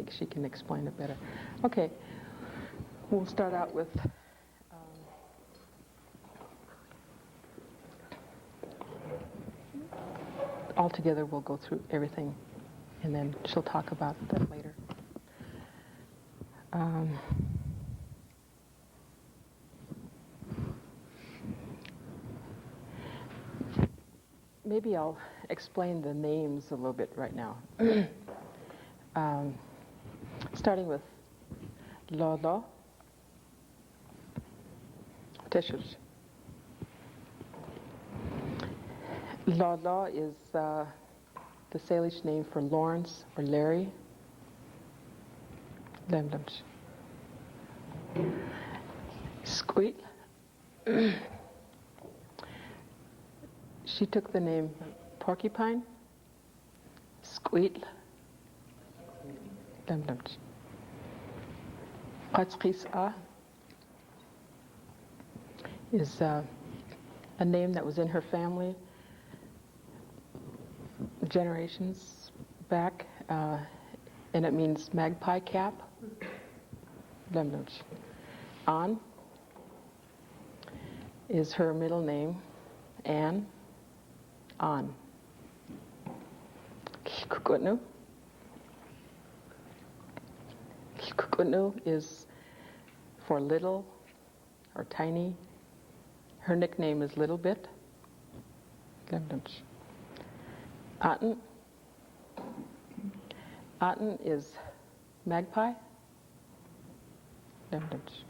think she can explain it better. Okay, we'll start out with all together we'll go through everything, and then she'll talk about that later. Maybe I'll explain the names a little bit right now. Starting with Lolo, Teshus. Lolo is the Salish name for Lawrence or Larry. Lemdams. Squeak. She took the name Porcupine. Squeak. Lemdams. Qatsqisa is a name that was in her family generations back, and it means magpie cap. Lemdams. An is her middle name, Anne. An. Kikukutnu. Kikukutnu is for little or tiny. Her nickname is Little Bit. Lemdams. Aten. Aten is magpie. Lemdams.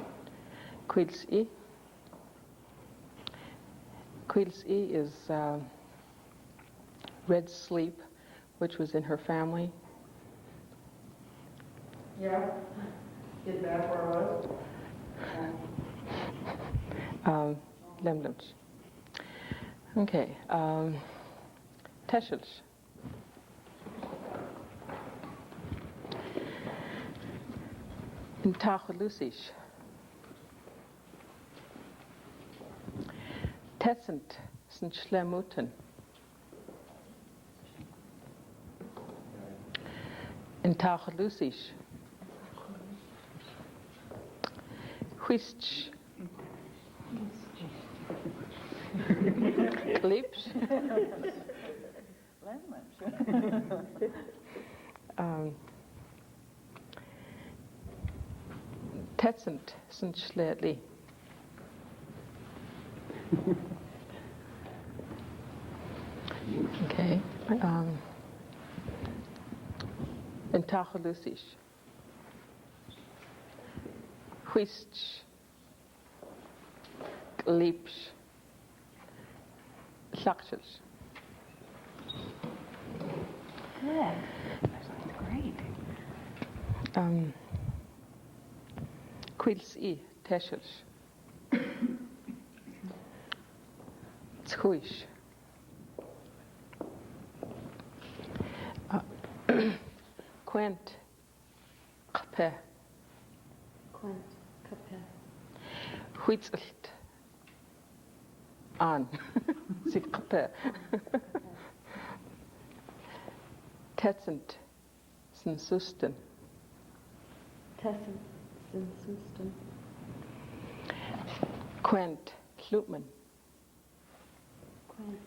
Quilsi. Quilsi is red sleep, which was in her family. Yeah. Is that where it was? Lemdams. Okay. Teshels. In Tachelusisch. Tessent sind Schlemuten. In Tachelusisch. Huistsch. Liebsch. Tessent sind Schlädli. Okay. In Tachelusisch. Huistsch. Liebsch. Slachels. Good. That's great. Quilsi, Teshels. Tshuish. Quent. Qpe. Quint, Capet. Huitzelt. An. Sie Qpe. Tetzend. Sensusten. Tessen, Sinsusten. Quent. Klutman. Quint,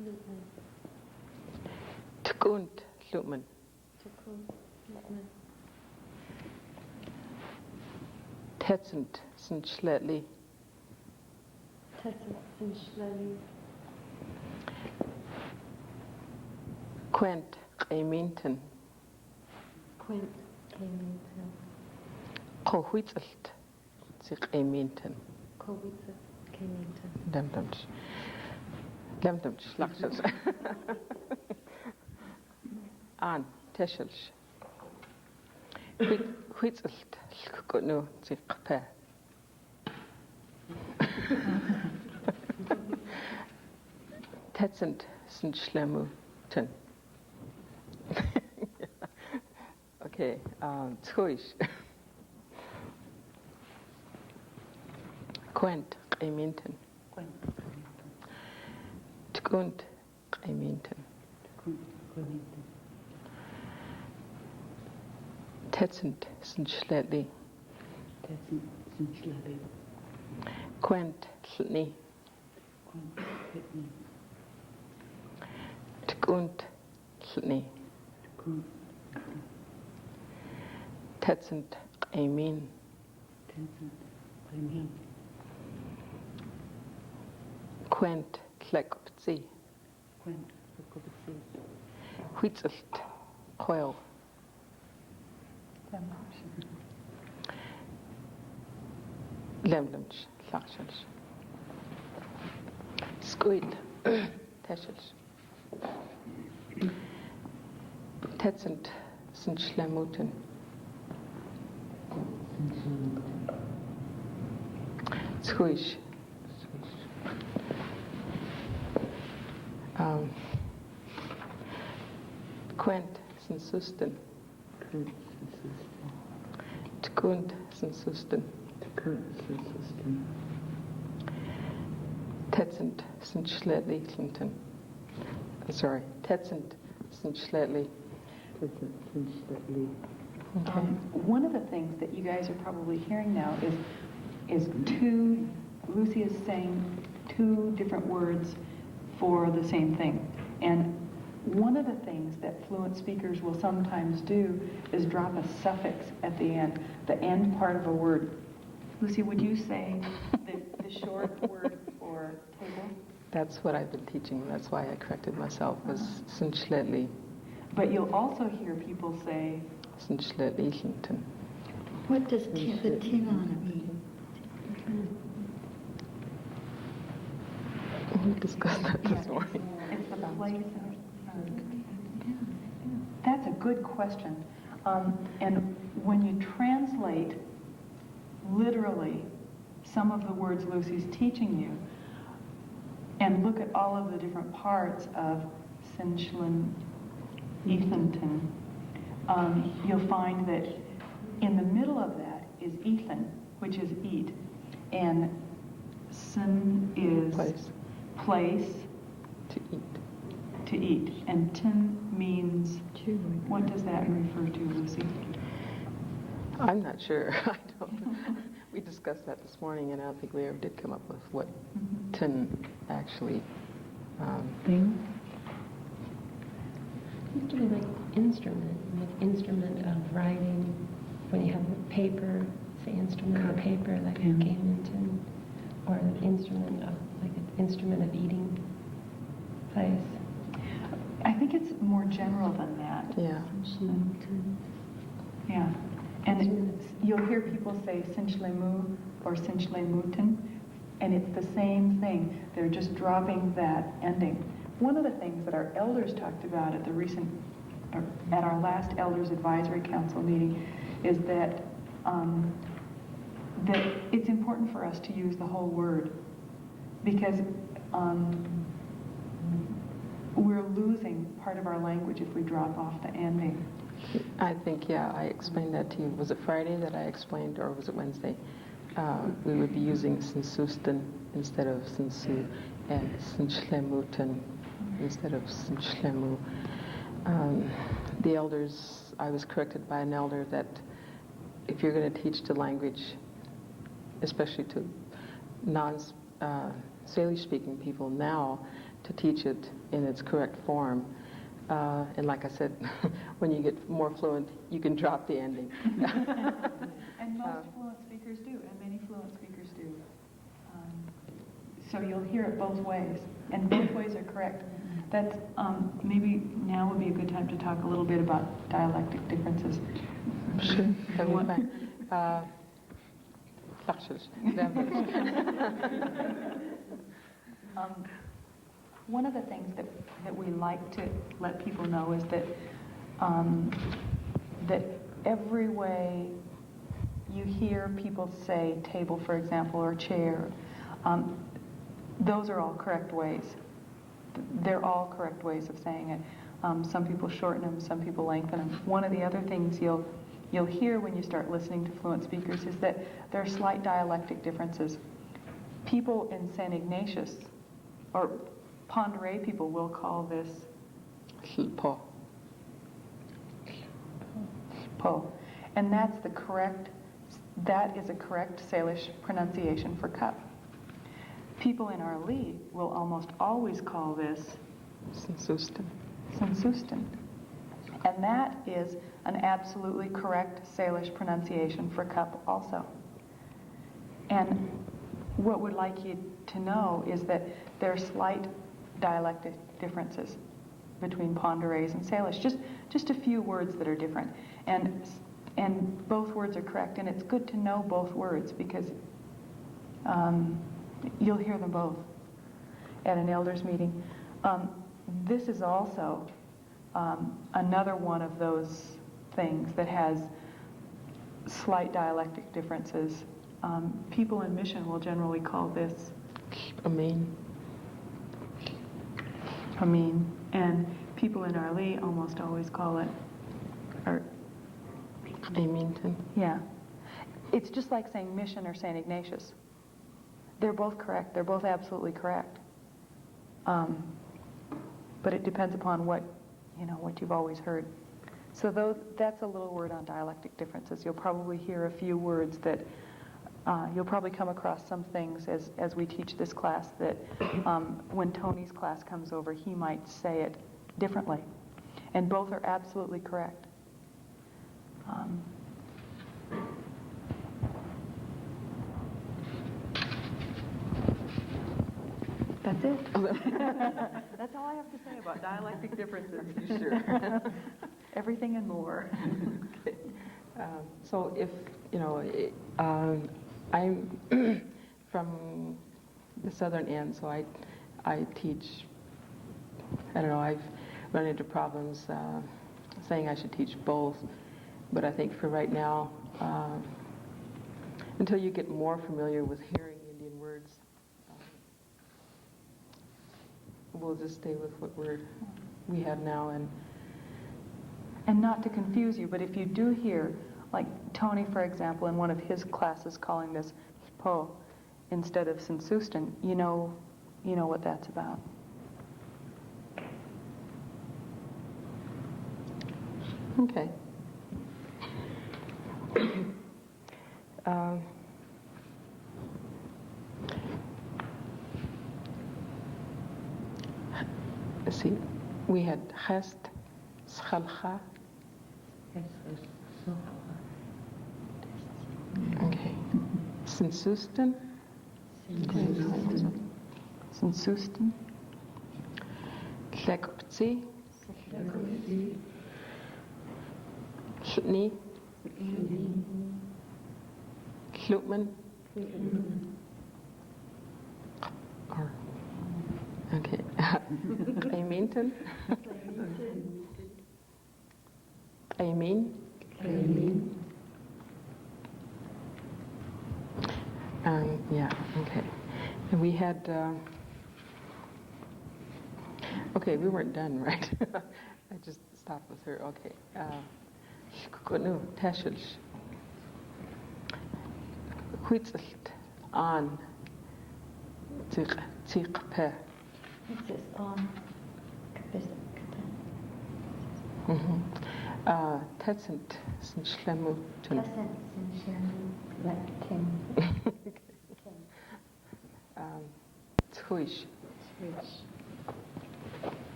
Lutman. Tkunt. Klutman. Tukun, Lutman. Tetzend. Schlädli. Tessen, Sinschlali. Quent. Qeminten. Quint, Clementon. Qohuitzelt. Sie Qeminten. Kowitza, Clementon. Lemdams. Lemdams. Slachels. An. Teshels. Huitzelt. Lkukutnu. Sie Qpe. Tetzend sind Schlemuten. Okay, Tshuish. Quent, Qeminten. Tkunt, Qeminten. Tetsent Sinchletli. Tetsent Sinchletli. Quent Tlni. Quently. Tgunt Tlni. Tetsent Amin. Tetsent Amin. Quent Tlekoptsi. Quent Lekopatsi. Huitzelt Coil. Lemlemch Lachchels. Squid Teschels. Tetsent Sinchlemuten. Squish. Quent Sinsusten. Quent Sinsusten. Tkunt Sinsusten. Tkunt Sinsusten. Tetsent Sinchletli. Sorry, Tetsent Sinchletli. Tetsent Sinchletli. Okay. One of the things that you guys are probably hearing now is two, Lucy is saying two different words for the same thing. And one of the things that fluent speakers will sometimes do is drop a suffix at the end part of a word. Lucy, would you say the short word for table? That's what I've been teaching. That's why I corrected myself, was Sinchletli. But you'll also hear people say, Sinchletli. What does the Tilana mean? We discussed that this morning. it's the place. That's a good question. And when you translate literally some of the words Lucy's teaching you and look at all of the different parts of Sinchlan, Ethanton, you'll find that in the middle of that is Ethan, which is eat. And Sin is place To eat. to eat. And tin means, True. what does that refer to, Lucy? I'm not sure. I don't. We discussed that this morning, and I don't think we ever did come up with what tin actually. Thing? Used to be like instrument of writing. When you have paper, say instrument of paper, like Pen. game tin, or an instrument of of eating place. I think it's more general than that. Yeah. Yeah. And you'll hear people say Sinchlemu or Sinchlemuten, and it's the same thing. They're just dropping that ending. One of the things that our elders talked about at our last Elders Advisory Council meeting is that that it's important for us to use the whole word, because we're losing part of our language if we drop off the ending. I think, yeah, I explained that to you. Was it Friday that I explained, or was it Wednesday? We would be using Sinsusten instead of Sinsu, and Sinchlemuten instead of Sinchlemu. The elders, I was corrected by an elder that if you're going to teach the language, especially to non-Salish speaking people now, to teach it in its correct form. And like I said, when you get more fluent, you can drop the ending. And most fluent speakers do, and many fluent speakers do. So you'll hear it both ways, and both ways are correct. That's maybe now would be a good time to talk a little bit about dialectic differences. Sure, that would be fine. One of the things that we like to let people know is that that every way you hear people say table, for example, or chair, those are all correct ways. They're all correct ways of saying it. Some people shorten them, some people lengthen them. One of the other things you'll hear when you start listening to fluent speakers is that there are slight dialectic differences. People in St. Ignatius, or Ponderay people, will call this Po. po. And that is a correct Salish pronunciation for cup. People in our league will almost always call this Sensusten. Sensusten. And that is an absolutely correct Salish pronunciation for cup also. And what we'd like you to know is that there are slight dialectic differences between Ponderese and Salish, just a few words that are different. And both words are correct, and it's good to know both words because you'll hear them both at an elders meeting. This is also another one of those things that has slight dialectic differences. People in mission will generally call this Amen. Amin, and people in our Li almost always call it, or Amenton. yeah. It's just like saying mission or St. Ignatius. They're both correct. They're both absolutely correct. But it depends upon what you've always heard. So that's a little word on dialectic differences. You'll probably hear a few words that you'll probably come across some things as we teach this class that when Tony's class comes over, he might say it differently. And both are absolutely correct. That's it. That's all I have to say about dialectic differences. You sure? Everything and more. Okay. So if, I'm from the southern end, so I teach, I've run into problems saying I should teach both, but I think for right now, until you get more familiar with hearing Indian words, we'll just stay with what we have now. And not to confuse you, but if you do hear, like Tony, for example, in one of his classes calling this po instead of Sensusten, you know what that's about. Okay. Let's see, we had Hest, Schalcha. Okay. Sensusten. Sensusten. Klekopzi. Chutney. Klutman. Okay. Aminton. Amin. Yeah, okay. And we had, okay, we weren't done, right? I just stopped with her, okay. Kukunu, Tashilsh. Huitzelt, An, Tiqpe. This is on. Tetzent, Sinschlemu, Tun. Pleasant, sincere, like Kim. Twish.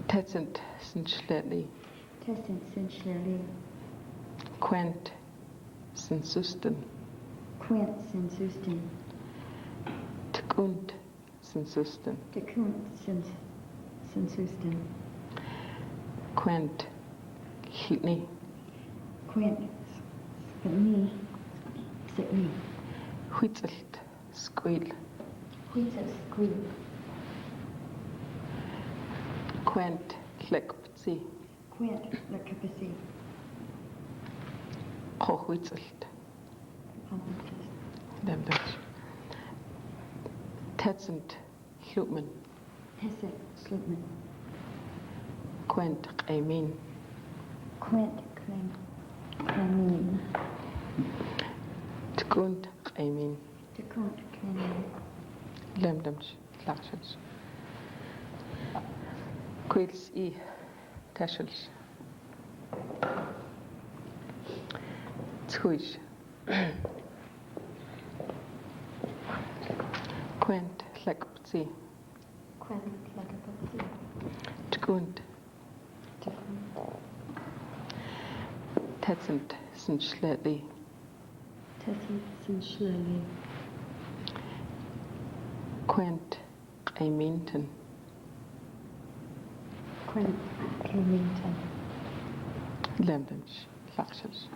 Tetzent, Sinschletli. Pleasant, sincerely. Quent, Sinsusten. Quint, sensusten. Tkunt, Sinsusten. Tekunt, sensusten. Quent, Hitni. Quint, spitni. Sitni. Huitzelt, Squil. Quintus, squeak. Quent, Klekopzi. Quint, lacapacity. Hohuitzelt. Pompotus. Demdach. Tetzent, Hlutman. Hesek, slipman. Quent, Amin. Quint, clim. Clamin. Tkunt, Amin. Tekunt, clamin. Lemdamch, Lachels. Quils I, Tashels. Tsuish. Quent, lekpzi. Quent, lakapatsi. Tkunt. Tetsent, sinchletli. Tessin Sinchleri. Quent, Aminton. Quent Kemington. Lemdens, Lakshas.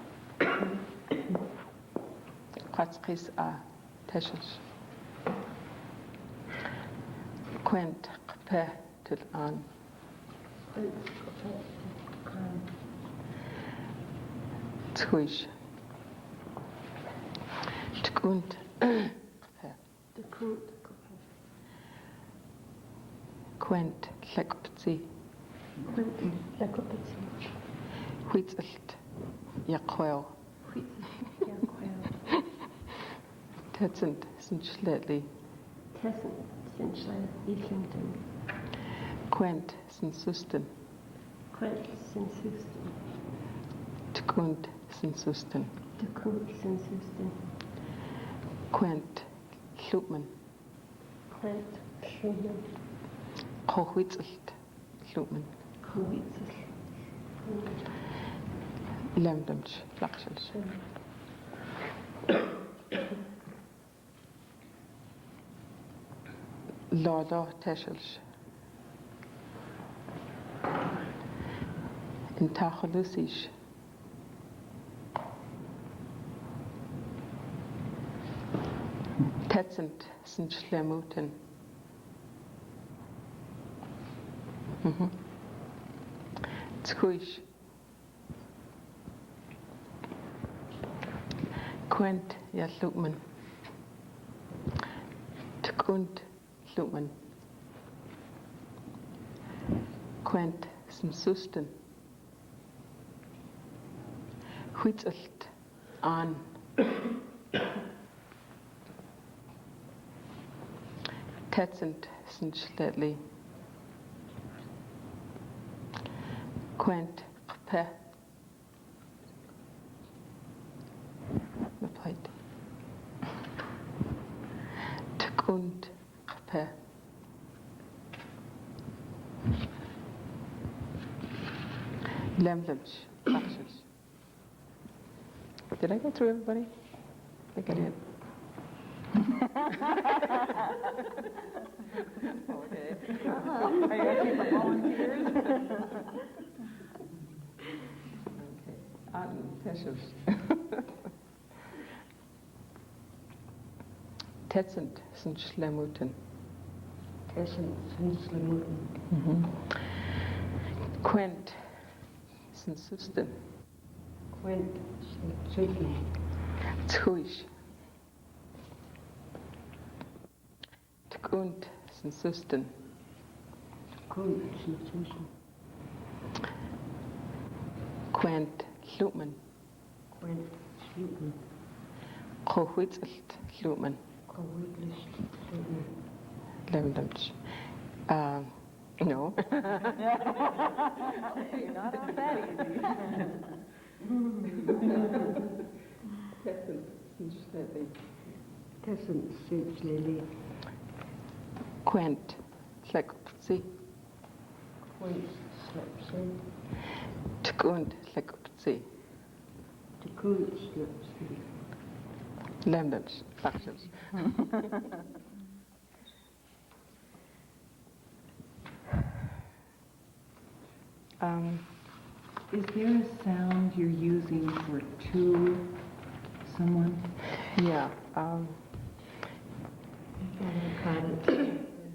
Quatskis a Teshas. Quent, Qpe, Til an. Twish. Tkunt, Qpe. Quent, Lekpzi. Quentin Lakopatsi. Huitzelt, Yaqwel. Tetsent, Sinchletli. Tessin Sinchleri. Islington. Quent, Sinsusten. Quent Sinsuston. Tkunt, Sinsusten. Dekut Sinsuston. Quent, Lupman. Quent Schumann. Qohuitzelt, Lupman. Kowitzes. Lemdemch, Lakshas. Lala, Teshels. In Tachalusish. Tetsent, Sinchlemuten. Tkuish. Quent, ja, Lukman. Tkunt, Lukman. Quent, Sinsusten. Huitzelt, an. Tetsent, Sinchletli. Quent, Qpe. The plate. Tkunt, Qpe. Lemlemch, Lakshas. Did I go through everybody? I think I did. Okay. Are you asking for volunteers? Okay. Tetsent, Sinchlemuten. Tessin Sinchlemuten. Quent, Sinsusten. Quent Sinchlemuten. Tsuish. Tkunt, Sinsusten. Quent Sinchlemuten. Quent, Lupman. Quent Schlupen. Qohuitzelt, Lupman. Kowitzelt Schlupen. Lemdemch. No. You're not on that easy. Tessin Sinchleri. Quent, Lekpzi. Quent Slepsen. Tkunt, Lekpzi. Tekut Slepsen. Lemdemch, Lakshas. Is there a sound you're using for to someone? Yeah.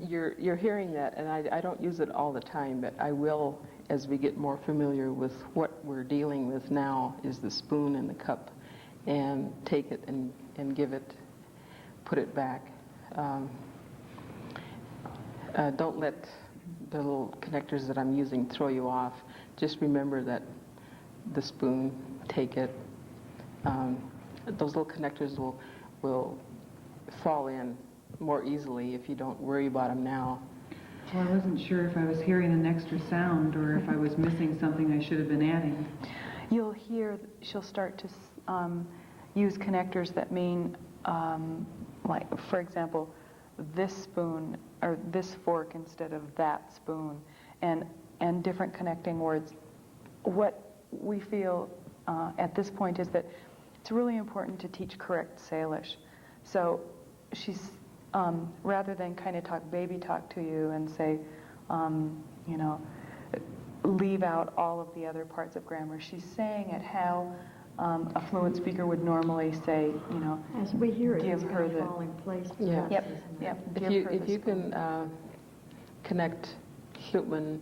You're hearing that, and I don't use it all the time, but I will as we get more familiar with what we're dealing with now is the spoon and the cup, and take it and give it, put it back. Don't let the little connectors that I'm using throw you off. Just remember that the spoon, take it. Those little connectors will fall in more easily if you don't worry about them now. Well, I wasn't sure if I was hearing an extra sound or if I was missing something I should have been adding. You'll hear she'll start to use connectors that mean, like, for example, this spoon or this fork instead of that spoon, and different connecting words. What we feel at this point is that it's really important to teach correct Salish. So she's, rather than kind of baby talk to you and say, you know, leave out all of the other parts of grammar, she's saying it how a fluent speaker would normally say, you know, As we hear it, it's give her going to the, fall in place. for Yeah. us, yep, isn't it? yep. If you can connect Hlutman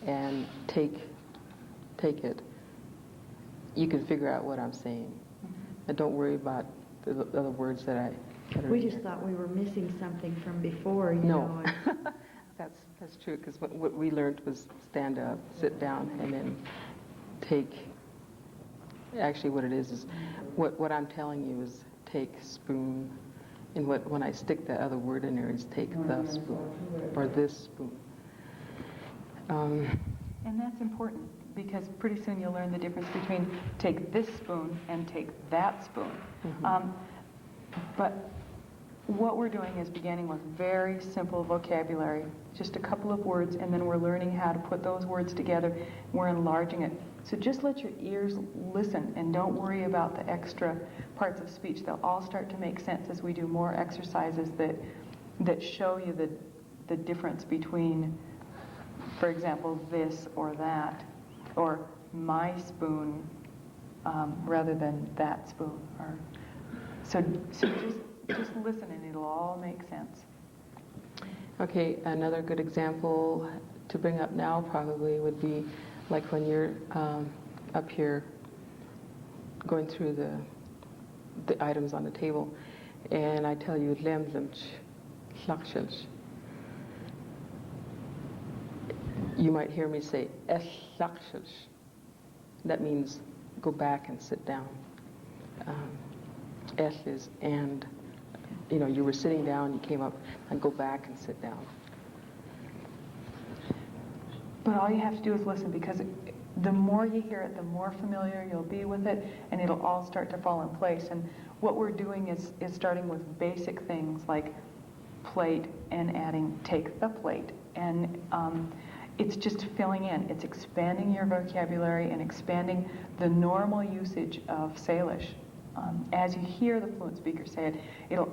and take it, you can figure out what I'm saying. And don't worry about the other words that are We in just here. thought we were missing something from before, you No. know. and- That's true, because what we learned was stand up, sit down, and then take. Actually, what it is what I'm telling you is take spoon, and when I stick that other word in there is take the spoon or this spoon. And that's important because pretty soon you'll learn the difference between take this spoon and take that spoon. But what we're doing is beginning with very simple vocabulary, just a couple of words, and then we're learning how to put those words together. We're enlarging it. So just let your ears listen and don't worry about the extra parts of speech. They'll all start to make sense as we do more exercises that show you the difference between, for example, this or that, or my spoon rather than that spoon. Or so just listen and it'll all make sense. Okay, another good example to bring up now probably would be like when you're up here going through the items on the table, and I tell you lemlemch, hlakshilch. You might hear me say hlakshilch. That means go back and sit down. Is and. You know, you were sitting down, you came up, and go back and sit down. But all you have to do is listen, because the more you hear it, the more familiar you'll be with it, and it'll all start to fall in place. And what we're doing is starting with basic things like plate and adding take the plate. And it's just filling in. It's expanding your vocabulary and expanding the normal usage of Salish. As you hear the fluent speaker say it, it'll,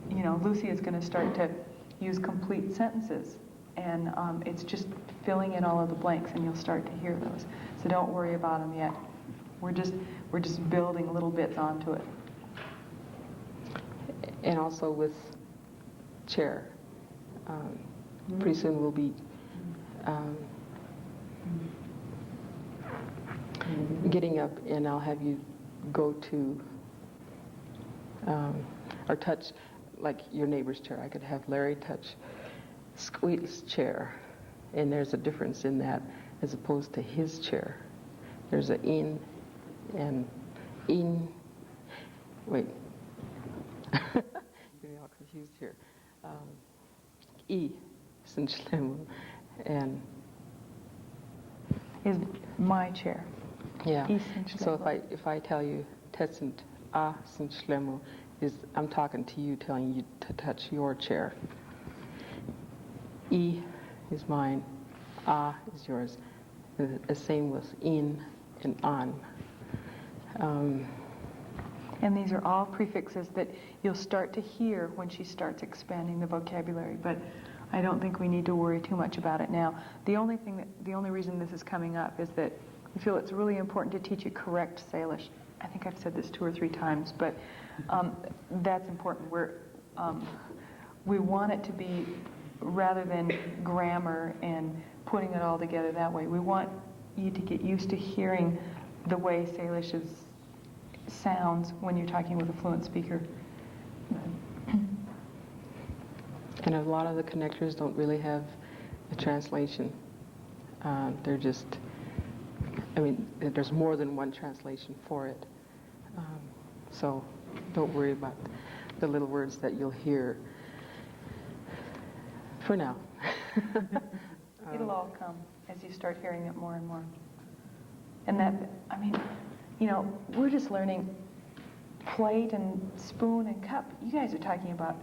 you know, Lucy is going to start to use complete sentences, and it's just filling in all of the blanks, and you'll start to hear those. So don't worry about them yet. We're just building little bits onto it. And also with chair. Pretty soon we'll be getting up, and I'll have you go to or touch like your neighbor's chair. I could have Larry touch Squeak's chair, and there's a difference in that as opposed to his chair. There's an in and in. Wait, you're all confused here. E, Sinchlim, and Is my chair. yeah. Essentially. So if I tell you Tetsint A Sinchlimu, is I'm talking to you, telling you to touch your chair. E is mine, A is yours. The same with in and on. And these are all prefixes that you'll start to hear when she starts expanding the vocabulary, but I don't think we need to worry too much about it now. The only reason this is coming up is that we feel it's really important to teach you correct Salish. I think I've said this 2 or 3 times, but that's important. We want it to be, rather than grammar and putting it all together that way, we want you to get used to hearing the way Salish sounds when you're talking with a fluent speaker. And a lot of the connectors don't really have a translation. They're just, I mean, there's more than one translation for it. So don't worry about the little words that you'll hear for now. It'll all come as you start hearing it more and more. And that, I mean, you know, we're just learning plate and spoon and cup. You guys are talking about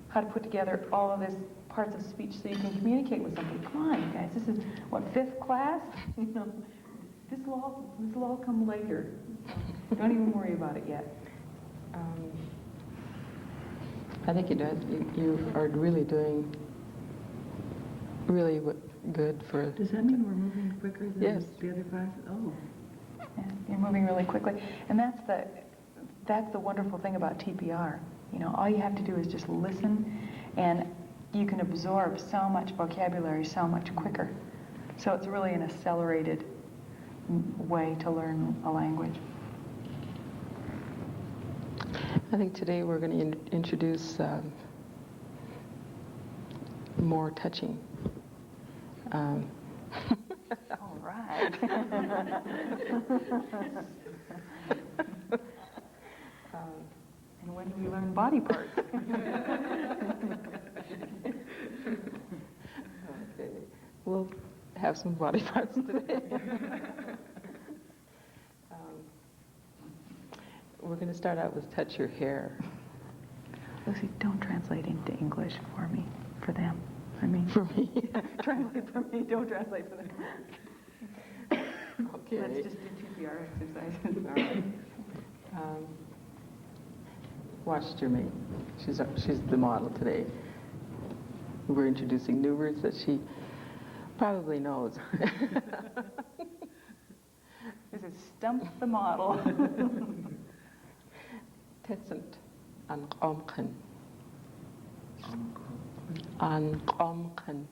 how to put together all of this parts of speech so you can communicate with somebody. Come on, you guys. This is, what, 5th class? You know, this will all come later. Don't even worry about it yet. I think it does. You are really doing really good for. Does that mean we're moving quicker than Yes. the other classes? Oh. Yeah, you're moving really quickly. And that's the wonderful thing about TPR. You know, all you have to do is just listen, and you can absorb so much vocabulary so much quicker. So it's really an accelerated way to learn a language. I think today we're going to introduce more touching. All right. And when do we learn body parts? Okay. We'll have some body parts today. We're going to start out with touch your hair. Lucy, don't translate into English for me, for them. I mean, For me. translate for me, don't translate for them. Okay. Let's just do TPR exercises. All right. Watch Jermaine. She's the model today. We're introducing new words that she probably knows. This is Stump the Model. Tetsent an qomqen. An qomqen.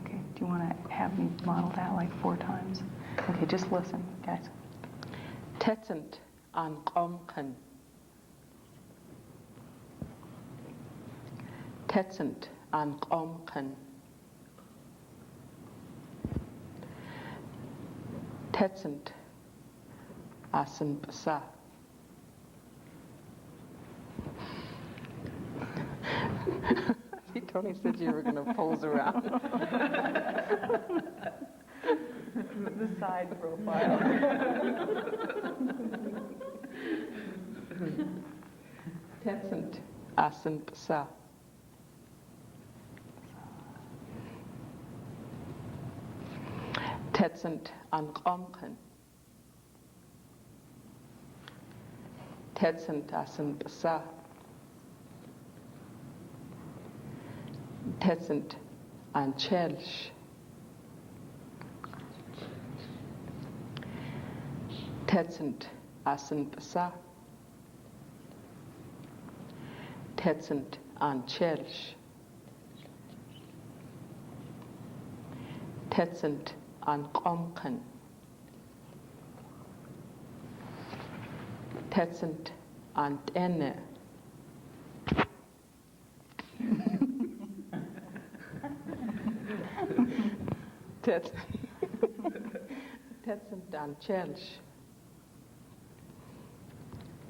Okay, do you want to have me model that like 4 times? Okay, just listen, guys. Tetsent an qomqen. Tetsent an qomqen. Tetsent asen basa. Tony said you were going to pose around. The side profile. Tetsent asen basa. Tetsent an qomqen. Tetsent asen basa. Tetsent an chelsh. Tetsent asen basa. Tetsent an chelsh. Tetsent an qomqen. Tetsent an ene. Tetsent an chelsh.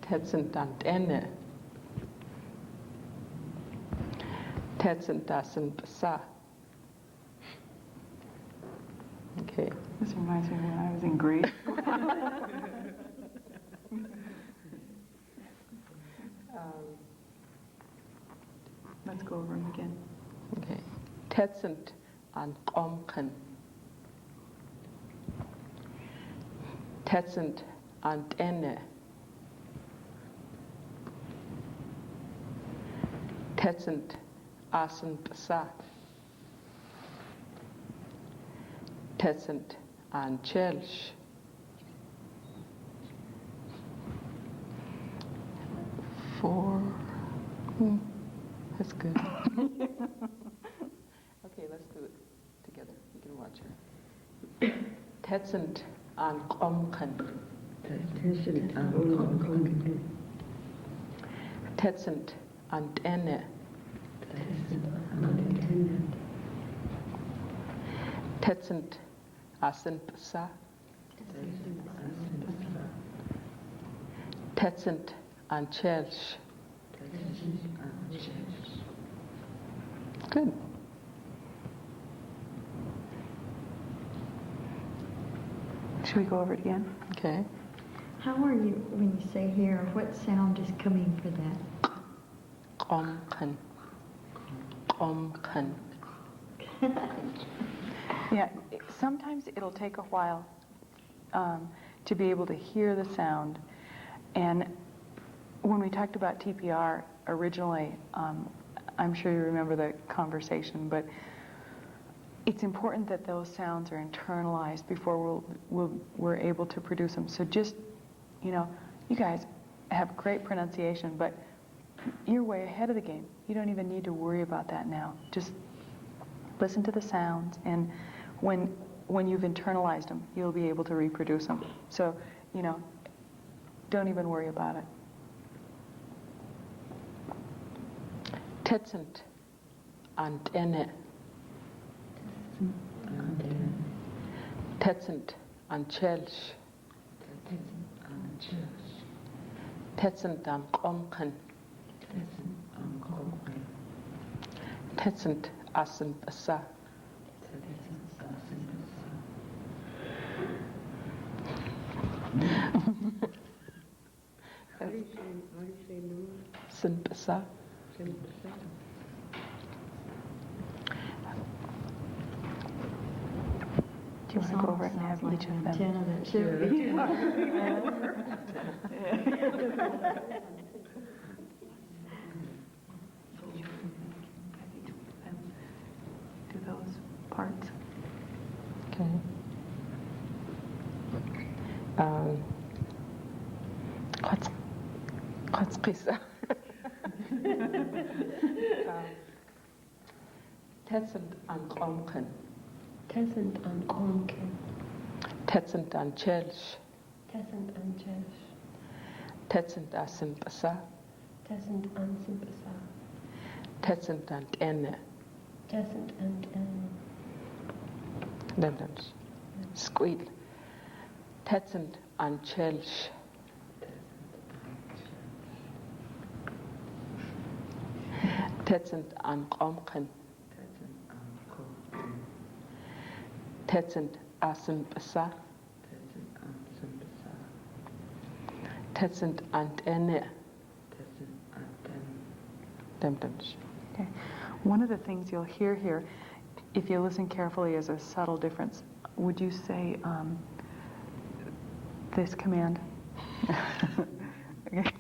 Tetsent an ene. Tetsent asen basa. Okay. This reminds me of when I was in grade school. Let's go over them again. Okay. Tetsent an qomqen. Tetsent an ene. Tetsent asen basa. Tetsent an chelsh. Four. That's good. Okay, let's do it together. You can watch her. Tetsent an qomqen. Tetsent an qomqen. Tetsent an ene. Tetsent asen basa. Tetsent an chelsh. Good. Should we go over it again? Okay. How are you, when you say here, what sound is coming for that? Qomkan. Qomkan. Yeah, sometimes it'll take a while to be able to hear the sound. And when we talked about TPR originally, I'm sure you remember the conversation, but it's important that those sounds are internalized before we're able to produce them. So just, you guys have great pronunciation, but you're way ahead of the game. You don't even need to worry about that now. Just listen to the sounds, and when you've internalized them, you'll be able to reproduce them. So, don't even worry about it. Tetsend. Antenne. Tetsend. Anchelsh. Tetsend an qomkan. Tetsend asen basa. How do you say no? Sen basa. Do you want to go over it and have each of them? Antenna that should be. Do those parts. Okay. What's qisa? Tetsend an qomkan. Tessent an qomkan. Tetsend an chelsh. Tessent an chesh. Tetsend asen basa. Tessent an simpasa. Tetsend an enne. Tessent an Demdams. Squeal. Tetsend an chelsh. Tetsend an qomkan. Tetsend asen basa. Tetsend an enne. Demdams. Okay. One of the things you'll hear here, if you listen carefully, is a subtle difference. Would you say this command? Okay.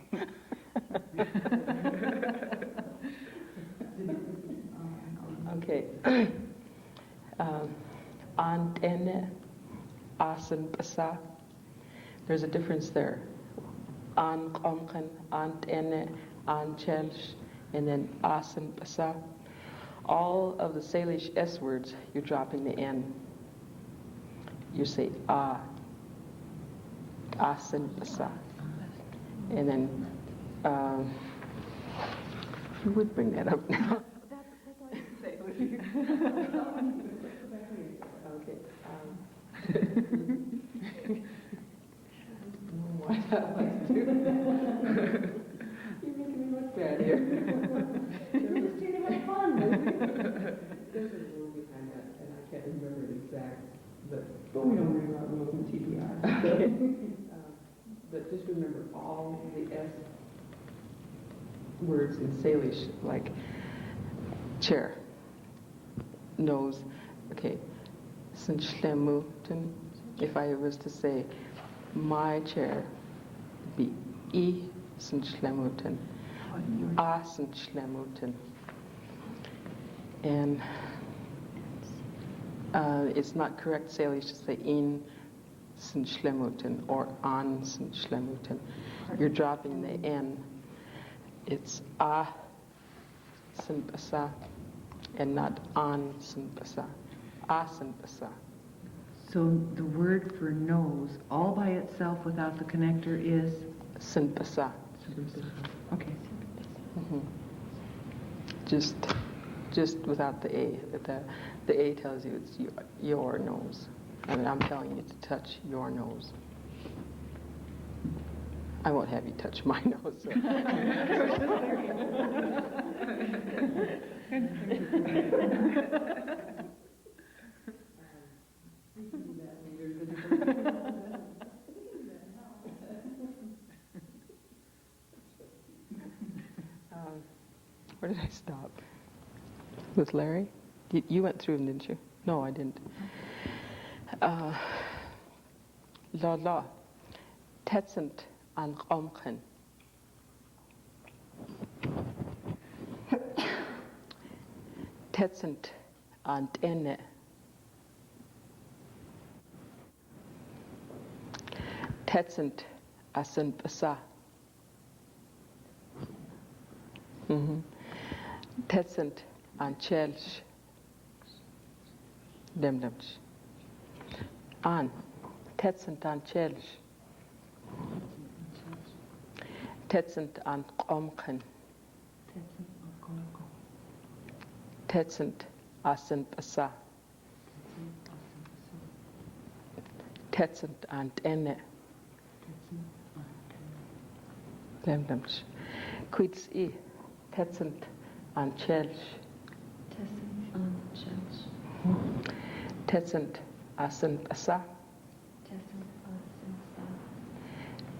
Okay. Antenne, asen basa. There's a difference there. An qomkan, antenne, an chelsh, and then asen basa. All of the Salish S words, you're dropping the N. You say asen basa. And then, you would bring that up now. Okay. What I like to do. You're making me look bad here. You're just trying to have fun. There's a rule behind that, and I can't remember it exact, but we don't worry about rules in TPR. Okay. But just remember all the S words in Salish, like chair, nose. Okay. Sinchlemuten. If I was to say my chair, it'd be sinchlemuten, sinchlemuten. And it's not correct Salish to say in sinchlemuten or an sinchlemuten. You're dropping the N. It's sinpasa and not an sinpasa. Sinpasa. So the word for nose, all by itself without the connector, is? Sinpasa. Okay. Mm-hmm. Just without the A. The A tells you it's your nose. I mean, I'm telling you to touch your nose. I won't have you touch my nose. So. Where did I stop? With Larry? You went through them, didn't you? No, I didn't. La. Tetsent an omchen. Tetsent an enne. Tetsent asen basa. Tetsent an chelsh. Demlemch. An. Tetsent an chelsh. Tetsent an omchen. Tetsent asen basa. Tetsent an enne. Demlemch. Quits I. Tetsent an chelsh. Tessent an chelsh. Tetsent asen basa. Tessent asen sa.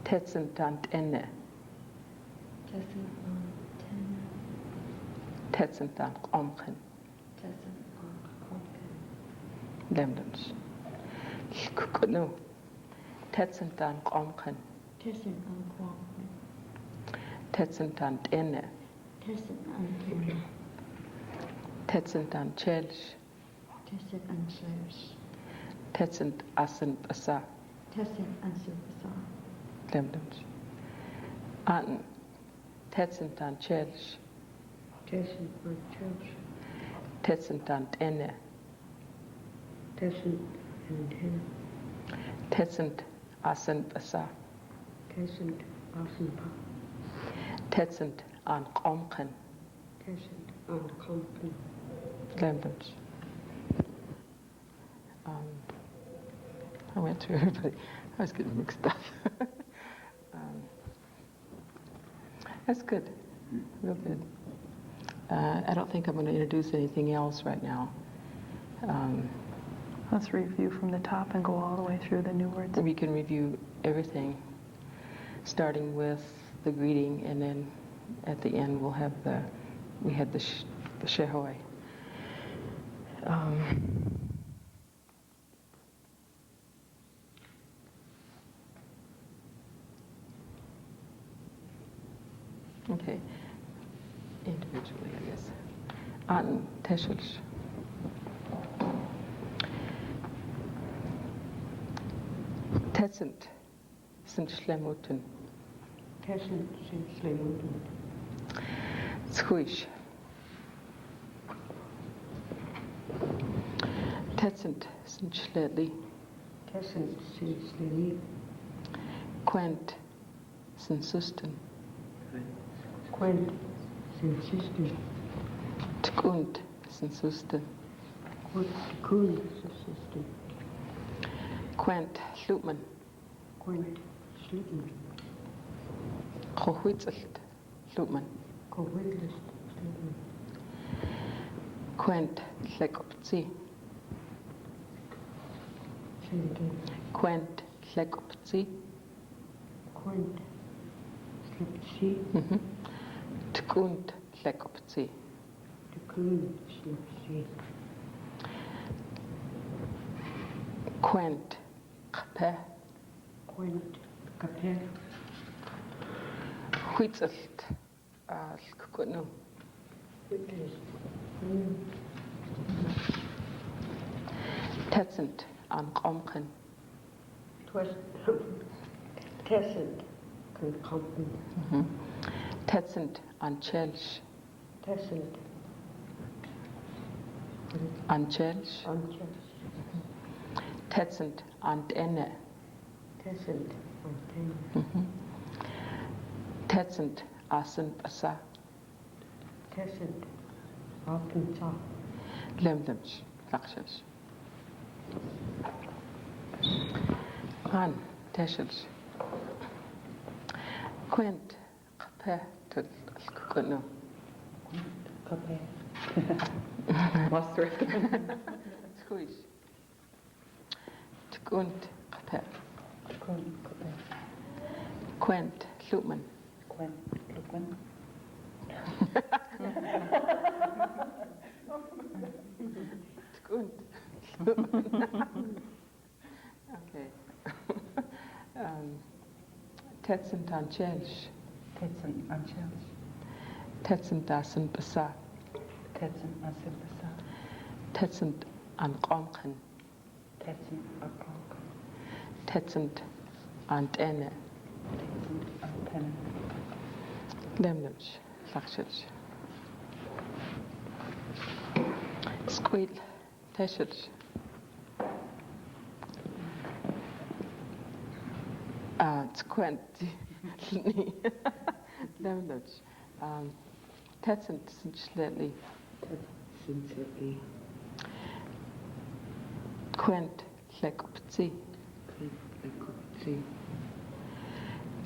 Tetsent an enne. Tessent an ten. Tetsent an omchen. Tessent an konken. Demlemch. No. Tetsent an omchen. Tessin an kwang. Tetsent an enne. Tessin an tina. Tetsent an chelsh. Tessin an slash. Tetsent asen basa. Tessin an silpasa. Demlemch. An. Tetsent an chelsh. Tessin an church. Tetsent an enne. Tessin an tina. Tetsent asen basa. Tessin asin pa. Tetsent an omchen. Tessin an kompen. Demlemch. I went through everybody. I was getting mixed up. That's good. Real good. I don't think I'm going to introduce anything else right now. Let's review from the top and go all the way through the new words. We can review everything, starting with the greeting, and then at the end we'll have the shehoy. Okay, individually, I guess. An Teshulsh. Tessent sind Schlemuten. Tessin sin slemuten. Squish. Tessent sind Schledli. Tessin sin sleli. Quent sind Susten. Quent sin sister. Tkunt sind Susten. Quent kun sister. Quent Schlutman. Quent slitten. Hohuitzelt Schlutman. Covidlist slitten. Quent Schleckopzi. Say it again. Quent Schleckopzi. Quent slip see. Tkunt Schleckopzi. The kun slip see. Quent Kpe. Quent kapel. Huitzelt Skukunu. Witness. Tetsent an Omchen. Twist. Tessin kan kompen. Tetsent an Chelsh. Tessin An Chelsh. anchas. Tetsent an enne. Tessin anten. Tetsent asen basa. Tessin apensa. Lemlemch. Lakshels. An Teshels. Quent Kpe to Skukunu. Kapel. Lost the rest of it. Squish. Tkunt Kpe. Kun kapel. Quent Schlutman. Quent lukman. Good. Okay. Tetsend aan Chelsh. Tetsen Anchels. Tetsend dasen besa. Tetsen Asibasa. Tetsend aan Qomken. Tetsen Akok. Tetsend aan Tene. Tetsen Antenna. Lemlemsh. Lakshilsh. Squeal. Teshilsh. Tquenti. Lemlemsh. Tetsend Sinchletli. Tetsen Sili. Quent. Lekoptsi. Lekupsi.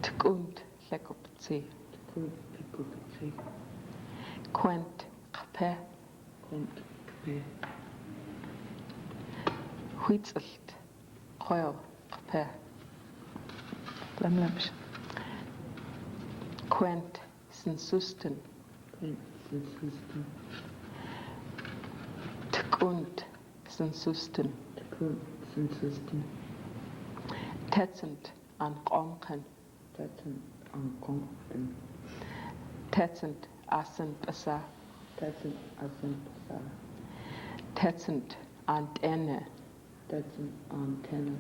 Tkunt. Lekoptsi. Lekupsi. Quent. Qape. Quent Kpe. Huitzelt. Qoil. Qape. Lemlemsh. Quent. Sinsusten. Quent Sinsusten. Tkunt. Sinsusten. Tekunt Sinsusten. Tetsend aan Qomken. Tetsen Ankonken. Tetsend asen besa. Tetsen Asimpasa. Tetsend aan Tene. Tetsen Antenna.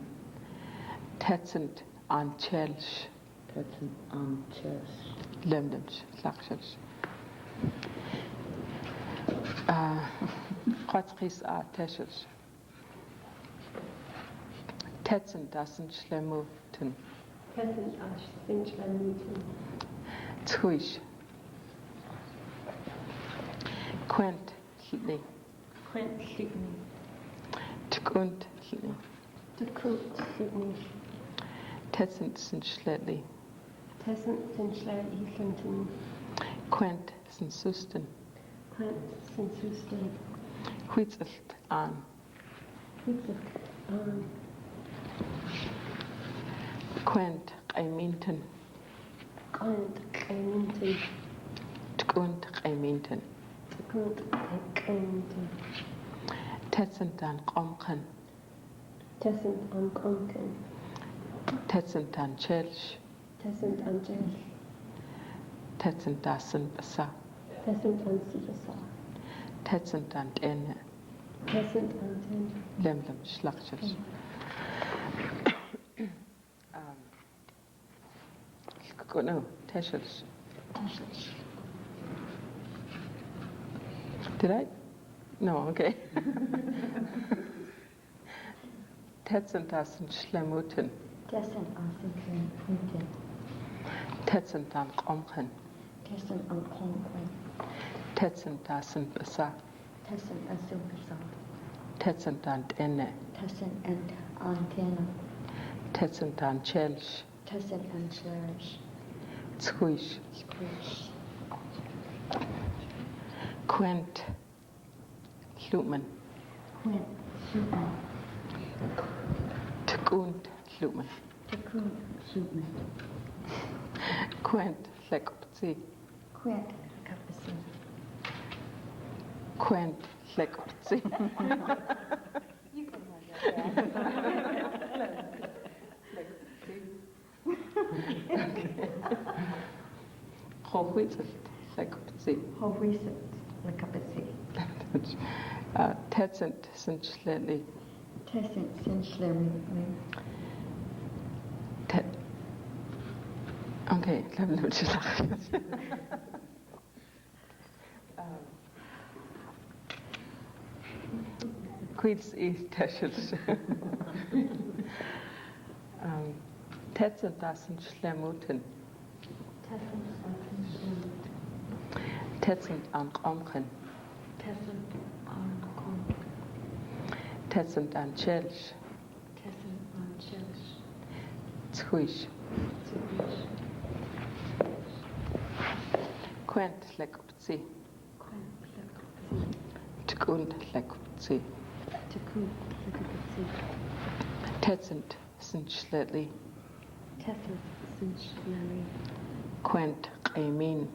Tetsend aan Chelsh. Tetsen Anches. Lemlemsh. Lakshilsh. Qatqis a Teshilsh. Tetsend dasen Schlemuten. Present Ash, Sinchlanuten. Twish. Quent. Hlni. Quent Lutni. Tkunt. Hlni. Tekut Lutni. Tetsend Sinchletli. Tesent Sinchler Eathlinton. Quent. Sinsusten. Quent Sinsusten. Huitzelt aan. Hutzuk. Quent. Qaiminten. Quent Qaiminton. Tkunt. Qaiminten. Tekut Qaiminton. Tetsend aan Qomken. Tesent Ankonken. Tetsend aan Chelsh. Tesent Anjel. Tetsend dasen besa. Tesent Ansivasa. Tetsend aan Tene. Tesent Anten. Lemlemsh. Lakshilsh. No, Teshilsh. Did I? No, okay. Tetsend dasen Schlemuten. Tessen Asinken. Tetsend aan Qomken. Tessen Ankonken. Tetsend dasen besa. Tessen Asimpasa. Tetsend aan Tene. Tessen and Antenna. Tetsend aan Chelsh. Tessen and Slurish. Twish. Squish. Quent. Lumen. Quint. Shootin. Tkunt. Lumen. Tekun. Shootin. Quent. Lekoptsi. Quint. Kapasi. Quent. Lekoptsi. You can have that. Huitzelt. Lekoptsi. Hovisit. Lakapasi. Tetsend Sinchletli. Tessen Sinchlermi. Okay, Lemlemsh. Lakshilsh. Queens i Teshilsh. Tetsend dasen Schlemuten. Tessen Asinken. Tetsend aan Qomken. Tessen Ankonken. Tetsend aan Chelsh. Tessen Anchels. Twish. Quent. Lekoptsi. Quint. Lakapasi. Tkunt. Lekoptsi. Tekun. Lakapasi. Tetsend Sinchletli. Tessen Sinchleri. Quent. Qaimin.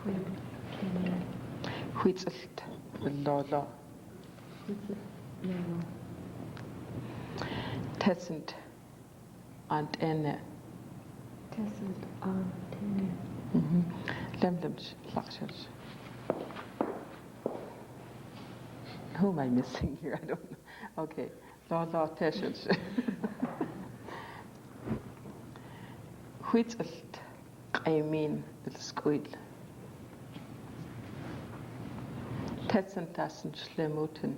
Quint. Huitzelt, Lolo. Tessent, Antenne. Tessent antenne. Lemlemch, Lakshach. Who am I missing here? I don't know. Okay. Lolo, Tessent. Huitzelt, I mean, the squid. Tessent, Tassen, Schlemuten.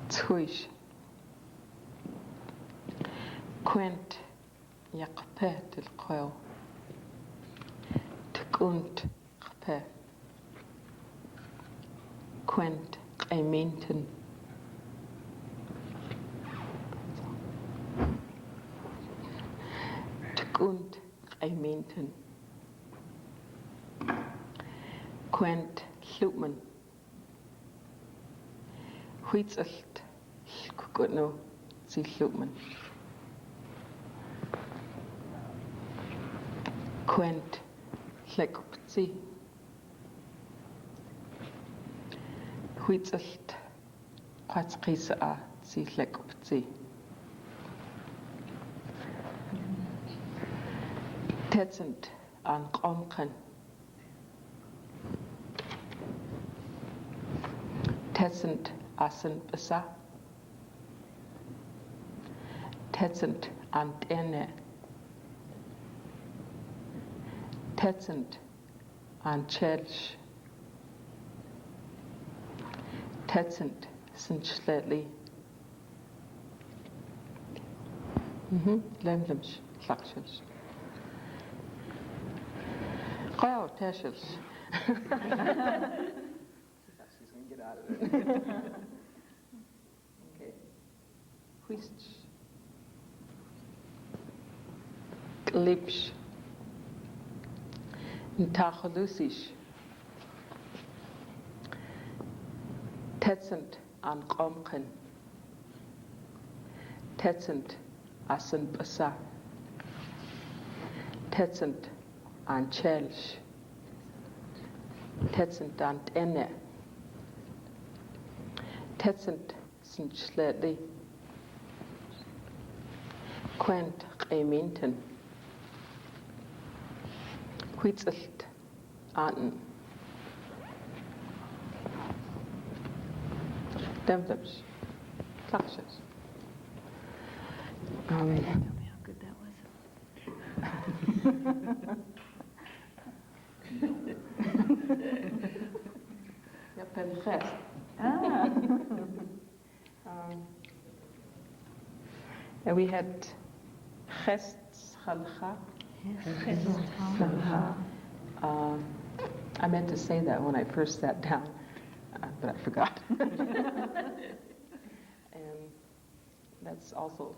Tsuish. Quent, Yakpet, el Qoil. Tkunt, Qpe. Quent, Qaiminten. Tkunt, Qaiminten. Quent, Lupman. Huitzelt, Kukutno, Si Lupman. Quent, Lekupzi. Huitzelt, Quatzkisa, Si Lekupzi. Tetsent, An Qomkan. Tetsent, Asen Basa. Tetsent, Antenne. Tetsent, Anchelch. Tetsent, Sinchletli. Lemlemch, Lakshach. Wow, Teshach. She's going to get out of it. Okay. Huist. Glipsch. Ntachalusisch. Tetsent an Qomken. Tetsent asen Basa. Tetsent an Chelch. Tetsent an Enne. Tetsent Sinchletli. Quent Qaiminten. Huitzelt Anten. Demdems. Klakshas. Tell me how good that was. Yep, and Chest. And we had Chest Chalcha. I meant to say that when I first sat down, but I forgot. And that's also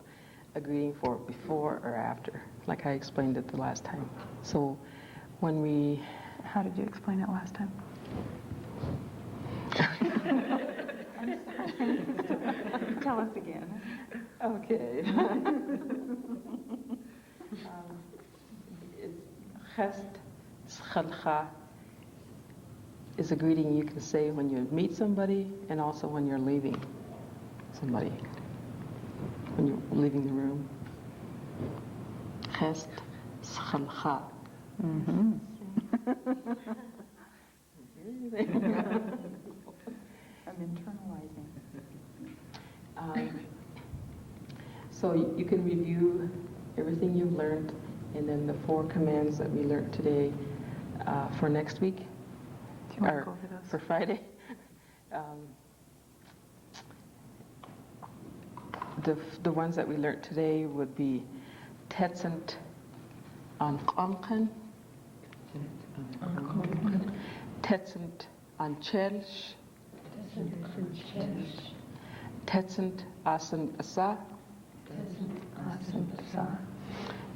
a greeting for before or after, like I explained it the last time. So when we... How did you explain it last time? I'm sorry. Tell us again. Okay. Chest Chalcha is a greeting you can say when you meet somebody and also when you're leaving somebody, when you're leaving the room. Chest Chalcha. Mm-hmm. I'm internalizing. So you can review everything you've learned, and then the 4 commands that we learned today for next week, Do you want to or go over those? for Friday. The ones that we learned today would be Tetsent an Qomken, Tetsent an Chelch, Tetsent asen Basa,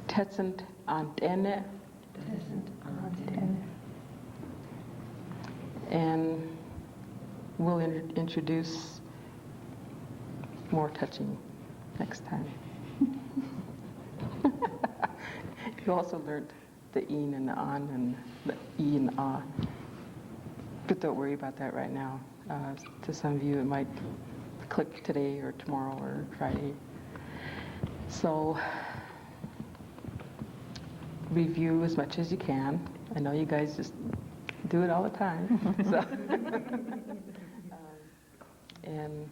Tetsent Antenne, and we'll introduce more touching next time. You also learned the een and the on and the e and the ah. But don't worry about that right now. To some of you, it might click today or tomorrow or Friday. So review as much as you can. I know you guys just do it all the time. So. And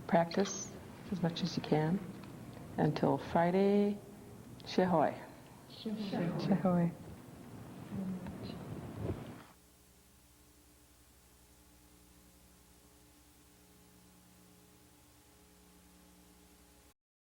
practice as much as you can until Friday. Shehoy. Sure. Shehoy.